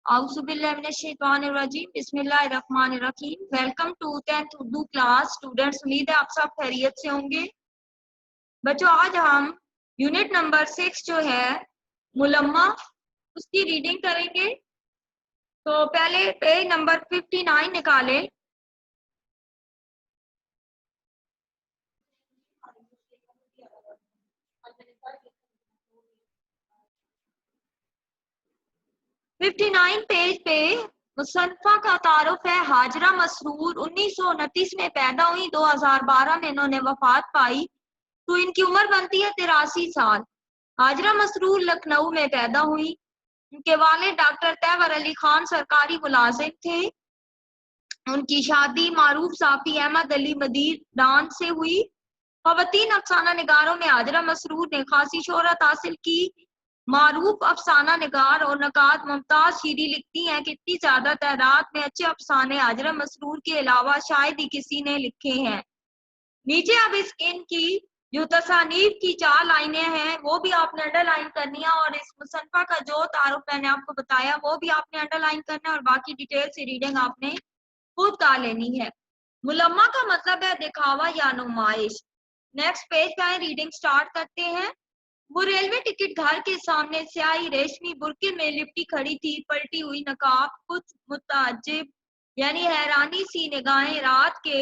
आउज़ुबिल्लाहिमिनश्शैतानिर्रजीम बिस्मिल्लाहिर्रहमानिर्रहीम। Welcome to 10th Urdu class students. उम्मीद है आप सब खैरियत से होंगे। बच्चों, आज हम यूनिट नंबर 6 जो है मुलम्मा, उसकी रीडिंग करेंगे। तो पहले पेज नंबर 59 निकालें। पेज पे मुसन्फा का तारुफ है हाजरा मसरूर। 1929 में पैदा हुई, 2012 में इन्होंने वफात पाई, तो इनकी उम्र बनती है 83 साल। हाजरा मसरूर लखनऊ में पैदा हुई। उनके वालिद डॉक्टर तैवर अली खान सरकारी मुलाजिम थे। उनकी शादी मारूफ साफी अहमद अली मदीरान से हुई। खवातीन अफसाना निगारों में हाजरा मसरूर ने खासी शोहरत हासिल की। मारूफ अफसाना निगार और नकात मुमताज शीरी लिखती हैं कि इतनी ज्यादा तादाद में अच्छे अफसाने हाजरा मसरूर के अलावा शायद ही किसी ने लिखे हैं। नीचे अब इनकी जो तसानीफ की 4 लाइनें हैं वो भी आपने अंडरलाइन करनी है, और इस मुसन्फा का जो तारुफ मैंने आपको बताया वो भी आपने अंडरलाइन करना है, और बाकी डिटेल से रीडिंग आपने खुद कर लेनी है। मुलम्मा का मतलब है दिखावा या नुमाइश। नेक्स्ट पेज पे रीडिंग स्टार्ट करते हैं। वो रेलवे टिकट घर के सामने स्याही रेशमी बुरके में लिपटी खड़ी थी, पलटी हुई नकाब, कुछ मुताज्जिब यानी हैरानी सी निगाहें। रात के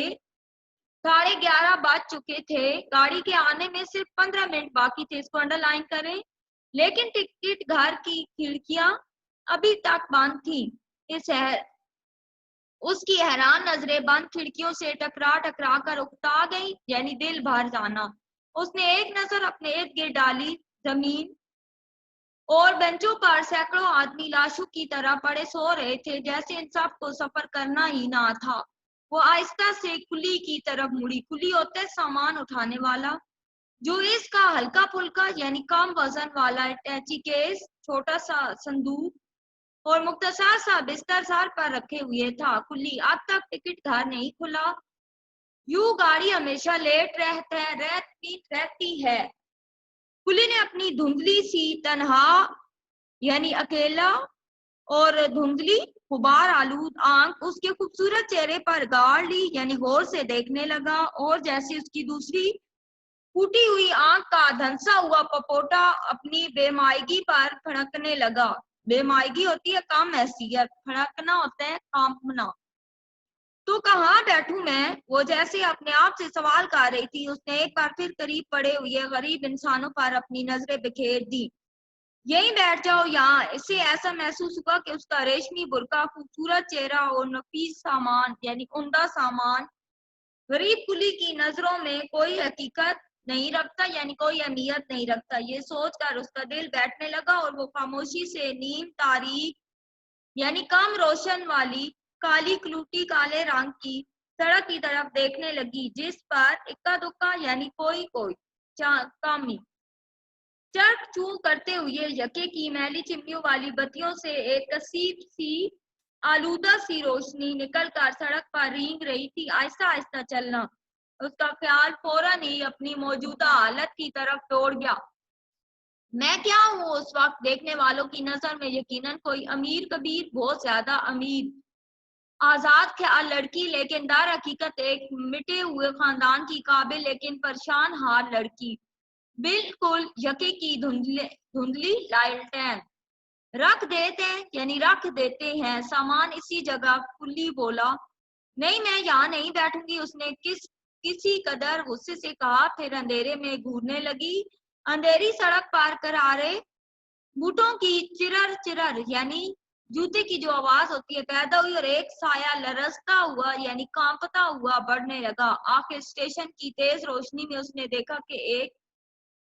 11:30 बज चुके थे। गाड़ी के आने में सिर्फ 15 मिनट बाकी थे, इसको अंडरलाइन करें। लेकिन टिकट घर की खिड़कियां अभी तक बंद थी। उसकी हैरान नजरें बंद खिड़कियों से टकरा टकरा कर उकता गई, यानी दिल भर जाना। उसने एक नजर अपने इर्द गिर्द डाली। जमीन और बेंचों पर सैकड़ों आदमी लाशों की तरह पड़े सो रहे थे, जैसे इन सब को सफर करना ही ना था। वो आहिस्ता से कुली की तरफ मुड़ी। कुली होता है सामान उठाने वाला। जो इसका हल्का फुल्का यानी कम वजन वाला अटैची केस, छोटा सा संदूक और मुख्तसर सा बिस्तर सर पर रखे हुए था। कुली, अब तक टिकट घर नहीं खुला। यूं गाड़ी हमेशा लेट रहती है। कुली ने अपनी धुंधली सी तन्हा यानी अकेला और धुंधली गुबार आलूद आंख उसके खूबसूरत चेहरे पर गाड़ ली, यानी गौर से देखने लगा, और जैसे उसकी दूसरी फूटी हुई आंख का धंसा हुआ पपोटा अपनी बेमायगी पर फड़कने लगा। बेमायगी होती है कम हैसियत, फड़कना होता है कांपना। तो कहाँ बैठूं मैं, वो जैसे अपने आप से सवाल कर रही थी। उसने एक बार फिर करीब पड़े हुए गरीब इंसानों पर अपनी नजरें बिखेर दी। यहीं बैठ जाओ यहाँ। इससे ऐसा महसूस हुआ कि उसका रेशमी बुर्का, खूबसूरत चेहरा और नफीस सामान यानी उम्दा सामान गरीब कुली की नजरों में कोई हकीकत नहीं रखता, यानी कोई अहमियत नहीं रखता। ये सोचकर उसका दिल बैठने लगा और वो खामोशी से नीम तारीख यानी कम रोशन वाली काली क्लूटी काले रंग की सड़क की तरफ देखने लगी, जिस पर इक्का दुक्का यानी कोई कामी चर्क चू करते हुए यके की मैली चिमनियों वाली बत्तियों से एक कसीब सी आलूदा सी रोशनी निकलकर सड़क पर रेंग रही थी। आहिस्ता आहिस्ता चलना। उसका ख्याल फौरन ही अपनी मौजूदा हालत की तरफ दौड़ गया। मैं क्या हूँ उस वक्त देखने वालों की नजर में? यकीनन कोई अमीर कबीर, बहुत ज्यादा अमीर आजाद ख्याल लड़की, लेकिन दर हकीकत एक मिटे हुए खानदान की काबिल लेकिन परेशान हाल लड़की। बिल्कुल यके की धुंधली लालटेन। रख देते हैं सामान इसी जगह। कुल्ली बोला, नहीं, मैं यहाँ नहीं बैठूंगी। उसने किसी कदर गुस्से से कहा, फिर अंधेरे में घूरने लगी। अंधेरी सड़क पार करारे बूटों की चिरर चिरर यानी जूते की जो आवाज होती है पैदा हुई, और एक साया लरसता हुआ यानी कांपता हुआ बढ़ने लगा। आखिर स्टेशन की तेज रोशनी में उसने देखा कि एक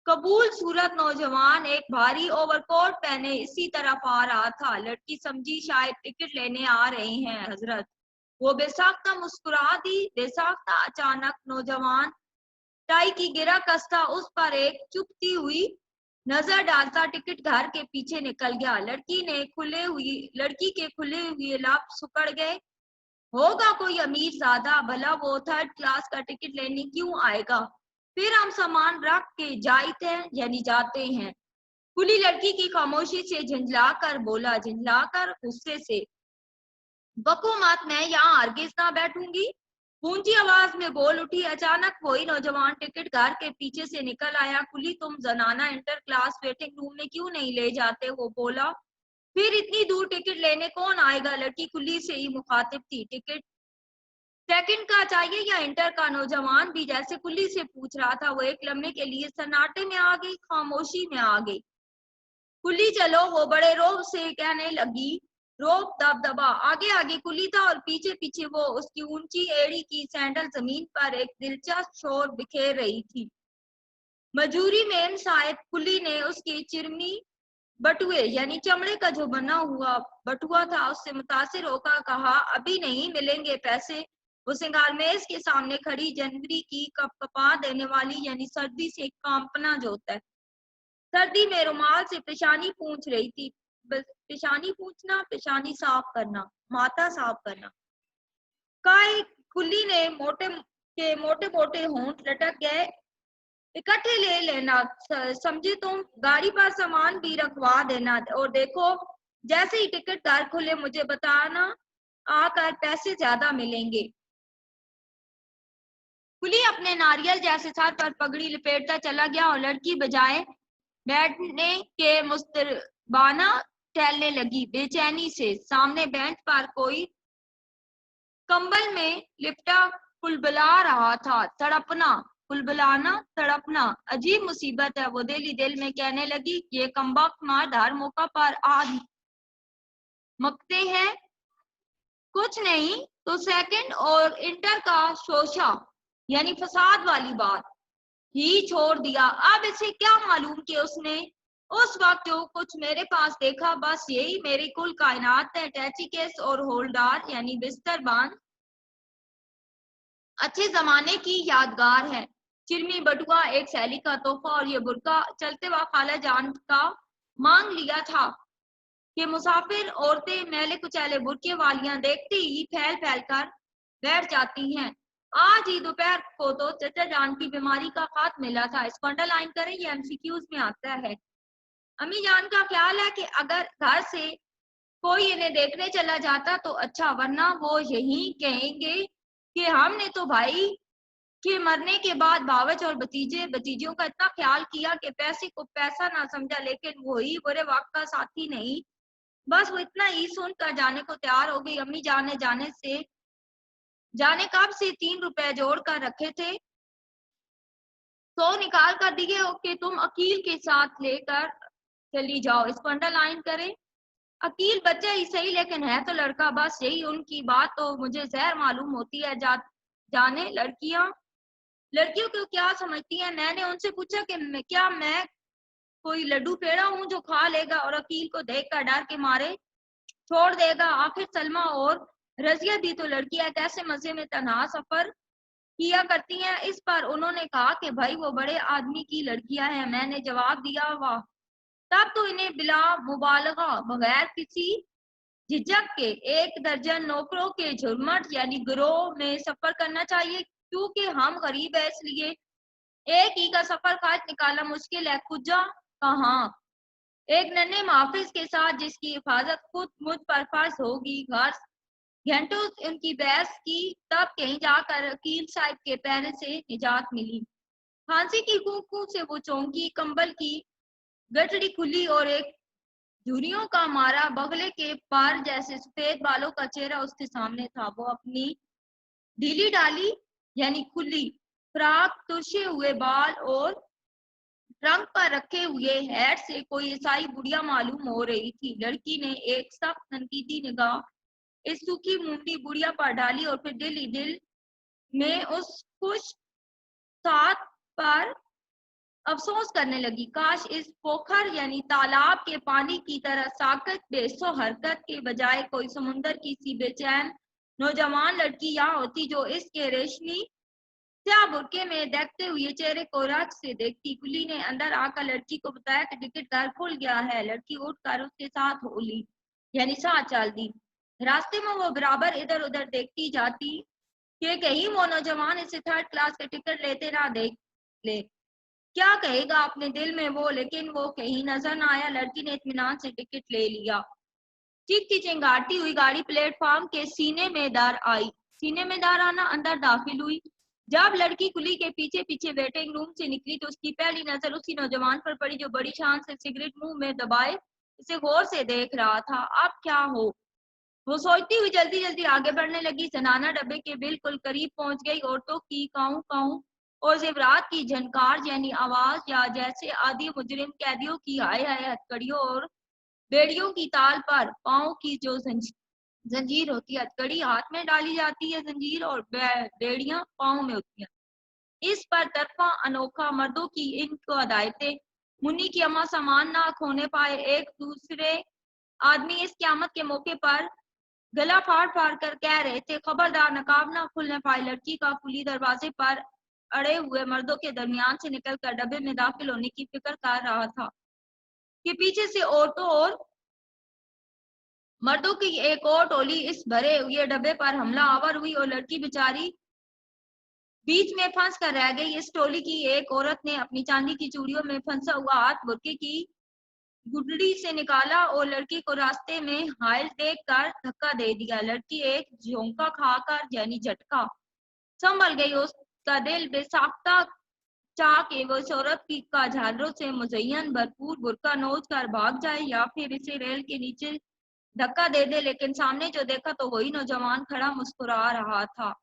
कबूल सूरत नौजवान एक भारी ओवरकोट पहने इसी तरफ आ रहा था। लड़की समझी शायद टिकट लेने आ रहे हैं हजरत। वो बेसाख्ता मुस्कुरा दी। बेसाख्ता अचानक नौजवान टाई की गिरा कसता उस पर एक चुपती हुई नजर डालता टिकट घर के पीछे निकल गया। लड़की के खुले हुए लब सुकड़ गए। होगा कोई अमीर ज्यादा, भला वो 3rd क्लास का टिकट लेने क्यों आएगा? फिर हम सामान रख के जाते हैं। कुली लड़की की खामोशी से झंझला कर बोला, झंझला कर गुस्से से, बको मत, मैं यहाँ हरगिज ना बैठूंगी। ऊंची आवाज में बोल उठी। अचानक वही नौजवान टिकट घर के पीछे से निकल आया। कुली, तुम जनाना इंटर क्लास वेटिंग रूम में क्यों नहीं ले जाते? वो बोला। फिर इतनी दूर टिकट लेने कौन आएगा? लड़की कुली से ही मुखातिब थी। टिकट सेकंड का चाहिए या इंटर का? नौजवान भी जैसे कुली से पूछ रहा था। वो एक लम्हे के लिए सन्नाटे में आ गई, खामोशी में आ गई। कुली चलो, वो बड़े रोब से कहने लगी। रोब दबदबा। आगे आगे कुली था और पीछे पीछे वो। उसकी ऊंची एड़ी की सैंडल जमीन पर एक दिलचस्प शोर बिखेर रही थी। मजूरी में शायद कुली ने उसकी चिरमी बटुए यानी चमड़े का जो बना हुआ बटुआ था उससे मुतासिर होकर कहा, अभी नहीं मिलेंगे पैसे। वो सिंगार मेज के सामने खड़ी जनवरी की कपकपा देने वाली यानी सर्दी से कांपना जो होता है, सर्दी में रुमाल से पेशानी पूछ रही थी। पेशानी पूछना, पेशानी साफ करना, माथा साफ करना। काय कुली ने मोटे मोटे होंठ लटक गए। इकट्ठे ले लेना, समझे तुम? गाड़ी पर सामान भी रखवा देना। और देखो, जैसे ही टिकट घर खुले मुझे बताना, आकर पैसे ज्यादा मिलेंगे। कुली अपने नारियल जैसे सर पर पगड़ी लपेटता चला गया और लड़की बजाय बैठने के मुस्तरबाना टहलने लगी बेचैनी से। सामने बेंच पर कोई कंबल में लिपटा कुलबुला रहा था। तड़पना, कुलबुलाना, तड़पना, अजीब मुसीबत है। वो दिल ही दिल में कहने लगी, ये कमबख्त मर्द हर मौका पर आज मकते हैं। कुछ नहीं तो सेकंड और इंटर का शोशा यानी फसाद वाली बात ही छोड़ दिया। अब इसे क्या मालूम कि उसने उस वक्त जो कुछ मेरे पास देखा, बस यही मेरी कुल कायनात है। टैची केस और होल्डार यानी बिस्तर बांध अच्छे जमाने की यादगार है। चिरमी बटुआ एक सैली का तोहफा और ये बुरका चलते वक्त खाला जान का मांग लिया था कि मुसाफिर औरतें मैले कुचैले बुरके वालियां देखते ही फैल फैल कर बैठ जाती हैं। आज ही दोपहर को तो चचा जान की बीमारी का खत मिला था। इसको अंडरलाइन करें, ये एमसीक्यूज में आता है। अम्मी जान का ख्याल है कि अगर घर से कोई इन्हें देखने चला जाता तो अच्छा, वरना वो यही कहेंगे कि हमने तो भाई के मरने के बाद भावच और भतीजियों का इतना ख्याल किया कि पैसे को पैसा ना समझा, लेकिन वही बुरे वक्त का साथी नहीं। बस वो इतना ही सुनकर जाने को तैयार हो गई। अम्मी जाने कब से 3 रुपए जोड़ कर रखे थे, तो निकाल कर दिए कि तुम अकील के साथ लेकर चली जाओ। इसको अंडरलाइन करें। अकील बच्चा ही सही लेकिन है तो लड़का। बस यही उनकी बात तो मुझे जहर मालूम होती है। जाने लड़कियों को क्या समझती हैं। मैंने उनसे पूछा कि क्या मैं कोई लड्डू पेड़ा हूँ जो खा लेगा और अकील को देखकर डर के मारे छोड़ देगा। आखिर सलमा और रजिया भी तो लड़कियां कैसे मजे में तन्हा सफर किया करती हैं। इस पर उन्होंने कहा कि भाई वो बड़े आदमी की लड़कियां हैं। मैंने जवाब दिया, वाह, तब तो इन्हें बिला मुबालगा बगैर किसी झिझक के 1 दर्जन नौकरों के झुरमट यानी गिरोह में सफर करना चाहिए। क्योंकि हम गरीब है इसलिए एक ही का सफर खर्च निकालना मुश्किल है। कुजा कहाँ एक नन्हे मुहाफिज के साथ जिसकी हिफाजत खुद मुझ पर फर्ज होगी। घर घंटों उनकी बहस की, तब कहीं जाकर अकील साहब के पैर से निजात मिली। फांसी की कूकू से वो चौंकी। कंबल की गठड़ी खुली और एक झुर्रियों का मारा बगले के पार जैसे सफेद बालों का चेहरा उसके सामने था। वो अपनी ढीली डाली यानी खुली फ्राक, तुरशे हुए बाल और ट्रंक पर रखे हुए हैट से कोई ईसाई बुढ़िया मालूम हो रही थी। लड़की ने एक सख्त तनकीदी निगाह इस सूखी मुंडी बुढ़िया पर डाली और फिर दिल ही दिल में उस खुश साथ पर अफसोस करने लगी। काश इस पोखर यानी तालाब के पानी की तरह साकत बेसो हरकत के बजाय कोई समुंदर की सी बेचैन नौजवान लड़की यहाँ होती जो इसके रेशमी स्याह बुरके में देखते हुए चेहरे को रख से देखती। कुली ने अंदर आकर लड़की को बताया कि टिकट घर खुल गया है। लड़की उठकर उसके साथ होली यानी साथ चल दी। रास्ते में वो बराबर इधर उधर देखती जाती कि कहीं वो नौजवान इसे 3rd क्लास के टिकट लेते ना देख ले। क्या कहेगा अपने दिल में वो, लेकिन वो कहीं नजर न आया। लड़की ने इत्मीनान से टिकट ले लिया। चीखती चिंगारती हुई गाड़ी प्लेटफॉर्म के सीने में दार आई। सीने में दार आना, अंदर दाखिल हुई। जब लड़की कुली के पीछे पीछे वेटिंग रूम से निकली तो उसकी पहली नजर उसी नौजवान पर पड़ी जो बड़ी शान से सिगरेट मुंह में दबाए इसे गौर से देख रहा था। अब क्या हो, वो सोचती हुई जल्दी जल्दी आगे बढ़ने लगी। जनाना डब्बे के बिल्कुल करीब पहुंच गई। औरतों की काऊ काऊ और जेवरात की झनकार जैनी आवाज, या जैसे आदि मुजरिम कैदियों की हाय हाय हथकड़ियों और बेड़ियों की ताल पर पाँव की जो जंजीर होती है। हथकड़ी हाथ में डाली जाती है जंजीर, और बेड़ियां पाँव में होती हैं। इस पर तरफा अनोखा मर्दों की इनको अदायतें। मुन्नी की अम्मा सामान ना खोने पाए। एक दूसरे आदमी इस क्यामत के मौके पर गला फाड़ फाड़ कर कह रहे थे, खबरदार नकाब ना खुलने पाए। लड़की का कुली दरवाजे पर अड़े हुए मर्दों के दरमियान से निकलकर डब्बे में दाखिल होने की फिक्र कर रहा था कि पीछे से औरतों और मर्दों की एक और टोली इस भरे हुए डब्बे पर हमला आवर हुई और लड़की बेचारी बीच में फंस कर रह गई। इस टोली की एक औरत ने अपनी चांदी की चूड़ियों में फंसा हुआ हाथ बुरके की गुडड़ी से निकाला और लड़की को रास्ते में हायल देख कर धक्का दे दिया। लड़की एक झोंका खाकर यानी झटका संभल गई। उसका दिल बेसाख्ता चाह के वो इस औरत की का झालरों से मुजय्यन भरपूर बुरका नोच कर भाग जाए या फिर इसे रेल के नीचे धक्का दे दे, लेकिन सामने जो देखा तो वही नौजवान खड़ा मुस्कुरा रहा था।